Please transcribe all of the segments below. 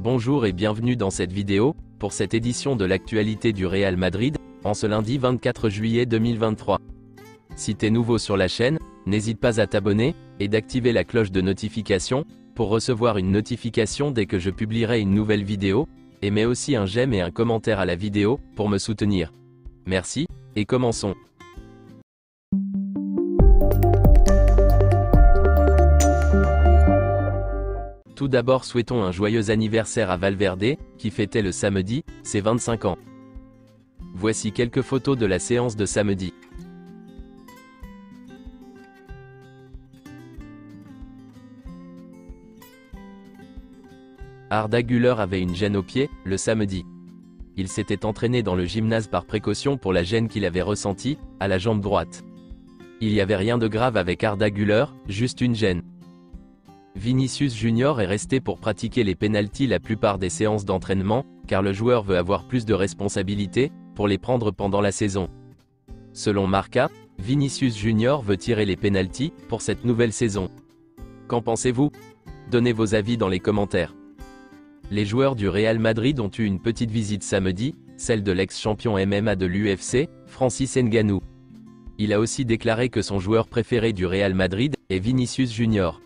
Bonjour et bienvenue dans cette vidéo, pour cette édition de l'actualité du Real Madrid, en ce lundi 24 juillet 2023. Si t'es nouveau sur la chaîne, n'hésite pas à t'abonner, et d'activer la cloche de notification, pour recevoir une notification dès que je publierai une nouvelle vidéo, et mets aussi un j'aime et un commentaire à la vidéo, pour me soutenir. Merci, et commençons. Tout d'abord souhaitons un joyeux anniversaire à Valverde, qui fêtait le samedi, ses 25 ans. Voici quelques photos de la séance de samedi. Arda Güler avait une gêne au pied, le samedi. Il s'était entraîné dans le gymnase par précaution pour la gêne qu'il avait ressentie, à la jambe droite. Il n'y avait rien de grave avec Arda Güler, juste une gêne. Vinicius Junior est resté pour pratiquer les pénaltys la plupart des séances d'entraînement, car le joueur veut avoir plus de responsabilités, pour les prendre pendant la saison. Selon Marca, Vinicius Junior veut tirer les pénaltys, pour cette nouvelle saison. Qu'en pensez-vous? Donnez vos avis dans les commentaires. Les joueurs du Real Madrid ont eu une petite visite samedi, celle de l'ex-champion MMA de l'UFC, Francis Ngannou. Il a aussi déclaré que son joueur préféré du Real Madrid est Vinicius Junior.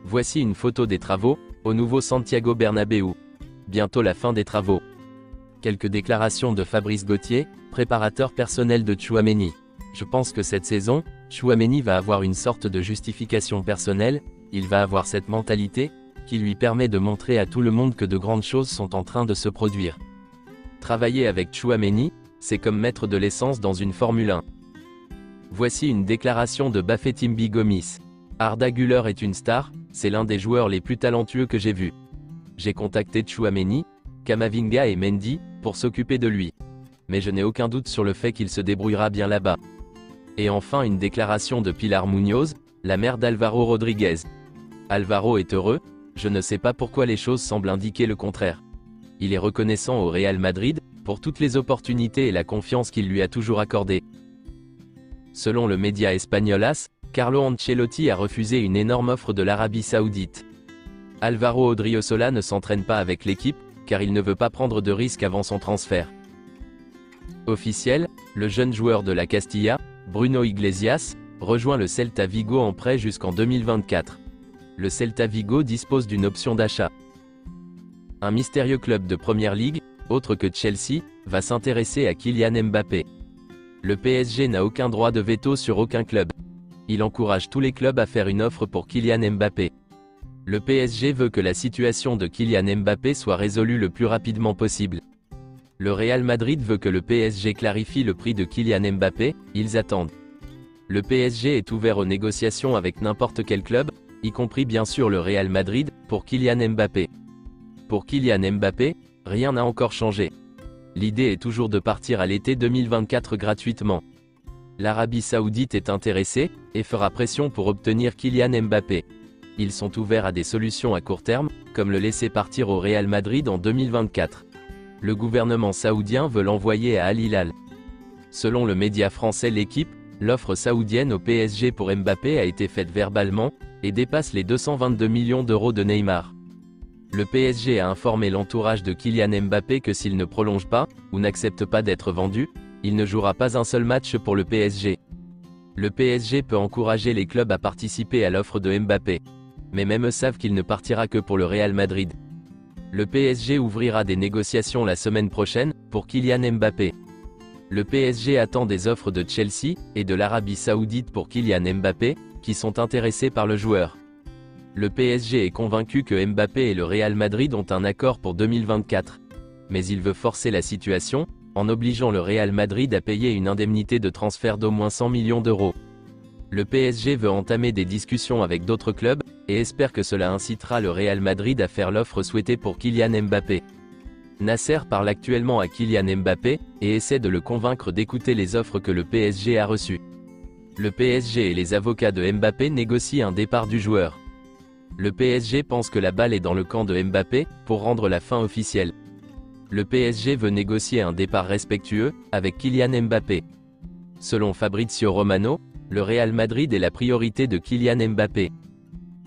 Voici une photo des travaux, au nouveau Santiago Bernabéu. Bientôt la fin des travaux. Quelques déclarations de Fabrice Gauthier, préparateur personnel de Tchouaméni. Je pense que cette saison, Tchouaméni va avoir une sorte de justification personnelle, il va avoir cette mentalité, qui lui permet de montrer à tout le monde que de grandes choses sont en train de se produire. Travailler avec Tchouaméni, c'est comme mettre de l'essence dans une Formule 1. Voici une déclaration de Bafétimbi Gomis. Arda Güler est une star, c'est l'un des joueurs les plus talentueux que j'ai vus. J'ai contacté Tchouaméni, Camavinga et Mendy, pour s'occuper de lui. Mais je n'ai aucun doute sur le fait qu'il se débrouillera bien là-bas. Et enfin une déclaration de Pilar Muñoz, la mère d'Alvaro Rodriguez. Alvaro est heureux, je ne sais pas pourquoi les choses semblent indiquer le contraire. Il est reconnaissant au Real Madrid, pour toutes les opportunités et la confiance qu'il lui a toujours accordée. Selon le média espagnol AS, Carlo Ancelotti a refusé une énorme offre de l'Arabie Saoudite. Álvaro Odriozola ne s'entraîne pas avec l'équipe, car il ne veut pas prendre de risques avant son transfert. Officiel, le jeune joueur de la Castilla, Bruno Iglesias, rejoint le Celta Vigo en prêt jusqu'en 2024. Le Celta Vigo dispose d'une option d'achat. Un mystérieux club de Première Ligue, autre que Chelsea, va s'intéresser à Kylian Mbappé. Le PSG n'a aucun droit de veto sur aucun club. Il encourage tous les clubs à faire une offre pour Kylian Mbappé. Le PSG veut que la situation de Kylian Mbappé soit résolue le plus rapidement possible. Le Real Madrid veut que le PSG clarifie le prix de Kylian Mbappé, ils attendent. Le PSG est ouvert aux négociations avec n'importe quel club, y compris bien sûr le Real Madrid, pour Kylian Mbappé. Pour Kylian Mbappé, rien n'a encore changé. L'idée est toujours de partir à l'été 2024 gratuitement. L'Arabie Saoudite est intéressée, et fera pression pour obtenir Kylian Mbappé. Ils sont ouverts à des solutions à court terme, comme le laisser partir au Real Madrid en 2024. Le gouvernement saoudien veut l'envoyer à Al Hilal. Selon le média français L'Équipe, l'offre saoudienne au PSG pour Mbappé a été faite verbalement, et dépasse les 222 millions d'euros de Neymar. Le PSG a informé l'entourage de Kylian Mbappé que s'il ne prolonge pas, ou n'accepte pas d'être vendu, il ne jouera pas un seul match pour le PSG. Le PSG peut encourager les clubs à participer à l'offre de Mbappé. Mais même eux savent qu'il ne partira que pour le Real Madrid. Le PSG ouvrira des négociations la semaine prochaine, pour Kylian Mbappé. Le PSG attend des offres de Chelsea, et de l'Arabie Saoudite pour Kylian Mbappé, qui sont intéressés par le joueur. Le PSG est convaincu que Mbappé et le Real Madrid ont un accord pour 2024. Mais il veut forcer la situation, en obligeant le Real Madrid à payer une indemnité de transfert d'au moins 100 millions d'euros. Le PSG veut entamer des discussions avec d'autres clubs, et espère que cela incitera le Real Madrid à faire l'offre souhaitée pour Kylian Mbappé. Nasser parle actuellement à Kylian Mbappé, et essaie de le convaincre d'écouter les offres que le PSG a reçues. Le PSG et les avocats de Mbappé négocient un départ du joueur. Le PSG pense que la balle est dans le camp de Mbappé, pour rendre la fin officielle. Le PSG veut négocier un départ respectueux, avec Kylian Mbappé. Selon Fabrizio Romano, le Real Madrid est la priorité de Kylian Mbappé.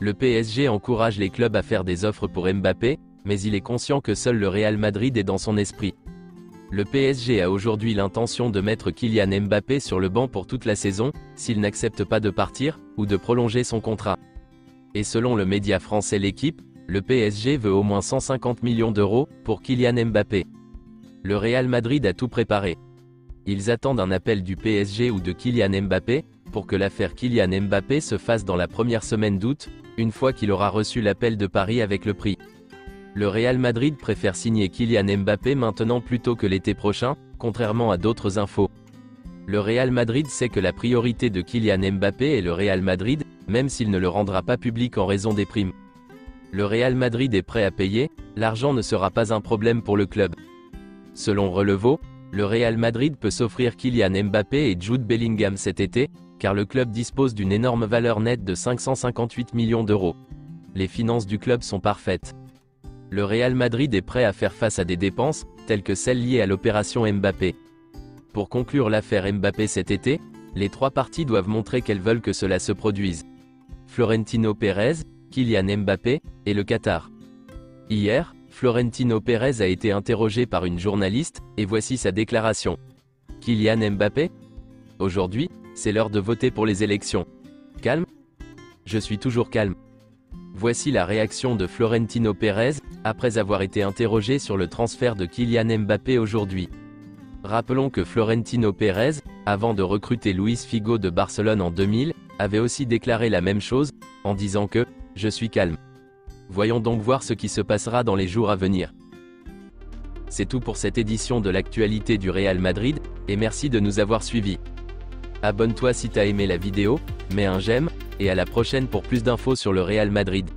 Le PSG encourage les clubs à faire des offres pour Mbappé, mais il est conscient que seul le Real Madrid est dans son esprit. Le PSG a aujourd'hui l'intention de mettre Kylian Mbappé sur le banc pour toute la saison, s'il n'accepte pas de partir, ou de prolonger son contrat. Et selon le média français L'Équipe, le PSG veut au moins 150 millions d'euros pour Kylian Mbappé. Le Real Madrid a tout préparé. Ils attendent un appel du PSG ou de Kylian Mbappé, pour que l'affaire Kylian Mbappé se fasse dans la première semaine d'août, une fois qu'il aura reçu l'appel de Paris avec le prix. Le Real Madrid préfère signer Kylian Mbappé maintenant plutôt que l'été prochain, contrairement à d'autres infos. Le Real Madrid sait que la priorité de Kylian Mbappé est le Real Madrid, même s'il ne le rendra pas public en raison des primes. Le Real Madrid est prêt à payer, l'argent ne sera pas un problème pour le club. Selon Relevo, le Real Madrid peut s'offrir Kylian Mbappé et Jude Bellingham cet été, car le club dispose d'une énorme valeur nette de 558 millions d'euros. Les finances du club sont parfaites. Le Real Madrid est prêt à faire face à des dépenses, telles que celles liées à l'opération Mbappé. Pour conclure l'affaire Mbappé cet été, les trois parties doivent montrer qu'elles veulent que cela se produise. Florentino Pérez, Kylian Mbappé, et le Qatar. Hier, Florentino Pérez a été interrogé par une journaliste, et voici sa déclaration. Kylian Mbappé? Aujourd'hui, c'est l'heure de voter pour les élections. Calme? Je suis toujours calme. Voici la réaction de Florentino Pérez, après avoir été interrogé sur le transfert de Kylian Mbappé aujourd'hui. Rappelons que Florentino Pérez, avant de recruter Luis Figo de Barcelone en 2000, avait aussi déclaré la même chose, en disant que « Je suis calme ». Voyons donc voir ce qui se passera dans les jours à venir. C'est tout pour cette édition de l'actualité du Real Madrid, et merci de nous avoir suivis. Abonne-toi si t'as aimé la vidéo, mets un j'aime, et à la prochaine pour plus d'infos sur le Real Madrid.